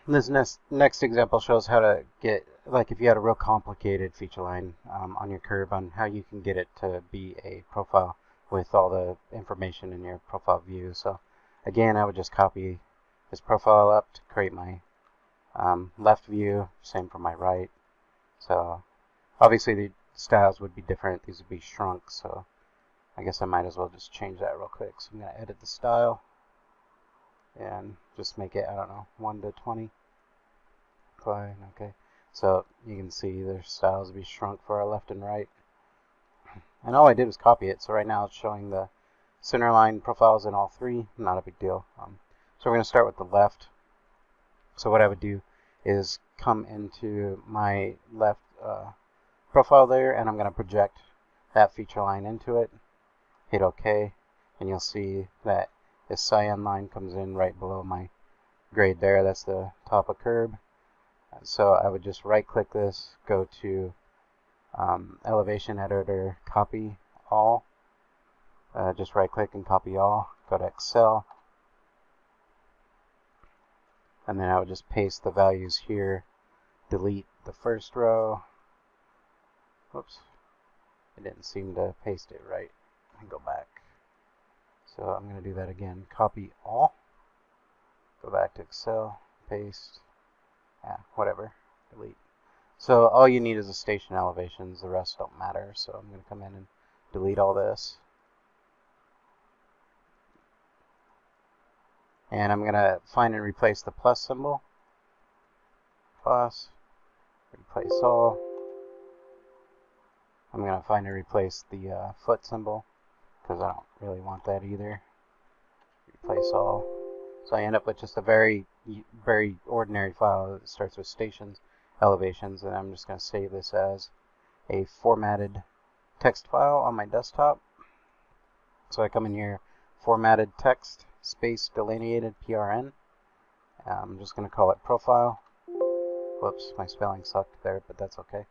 This next example shows how to get, like if you had a real complicated feature line on your curve, on how you can get it to be a profile with all the information in your profile view. So again, I would just copy this profile up to create my left view, same for my right. So obviously the styles would be different. These would be shrunk, so I guess I might as well just change that real quick. So I'm going to edit the style and just make it, I don't know, 1 to 20. Fine, okay. So you can see their styles will be shrunk for our left and right. And all I did was copy it. So right now it's showing the center line profiles in all three. Not a big deal. So we're going to start with the left. So what I would do is come into my left profile there, and I'm going to project that feature line into it. Hit OK, and you'll see that this cyan line comes in right below my grade there. That's the top of curb. So I would just right click this, go to elevation editor, copy all. Just right click and copy all. Go to Excel. And then I would just paste the values here. Delete the first row. Whoops. I didn't seem to paste it right. And go back. So I'm going to do that again. Copy all. Go back to Excel. Paste. Yeah, whatever. Delete. So all you need is the station elevations. The rest don't matter. So I'm going to come in and delete all this. And I'm going to find and replace the plus symbol. Plus. Replace all. I'm going to find and replace the foot symbol, because I don't really want that either. Replace all. So I end up with just a very ordinary file that starts with stations, elevations, and I'm just going to save this as a formatted text file on my desktop. So I come in here, formatted text, space delineated PRN. I'm just going to call it profile. Whoops, my spelling sucked there, but that's okay.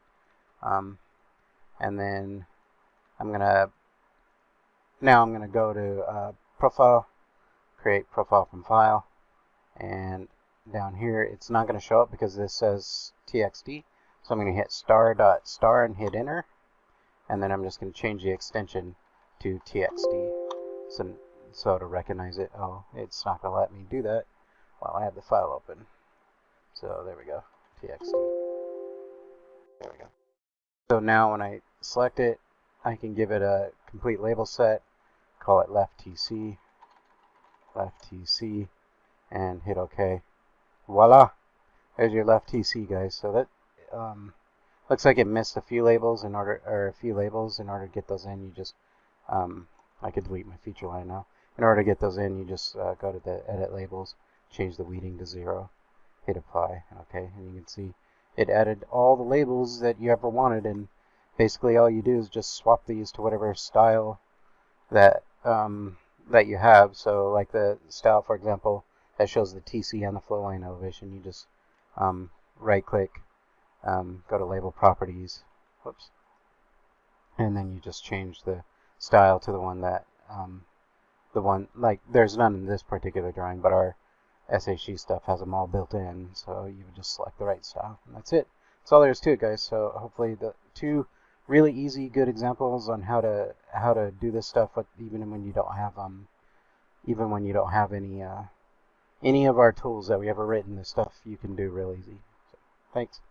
And then I'm going to go to profile, create profile from file, and down here it's not going to show up because this says TXT. So I'm going to hit star and hit enter, and then I'm just going to change the extension to TXT. So to recognize it, oh, it's not going to let me do that while I have the file open. So there we go, TXT. There we go. So now when I select it, I can give it a complete label set, call it left TC, and hit OK. Voila! There's your left TC, guys. So that looks like it missed a few labels in order to get those in. You just I could delete my feature line now. In order to get those in, you just go to the edit labels, change the weeding to 0, hit apply, okay, and you can see it added all the labels that you ever wanted, and basically all you do is just swap these to whatever style that that you have. So like the style, for example, that shows the TC and the flow line elevation, you just right click, go to label properties, whoops, and then you just change the style to the one that like there's none in this particular drawing, but our SHG stuff has them all built in, so you would just select the right style, and that's it. That's all there is to it, guys. So hopefully the two really easy, good examples on how to do this stuff, even when you don't have any of our tools that we ever written. This stuff you can do real easy. So, thanks.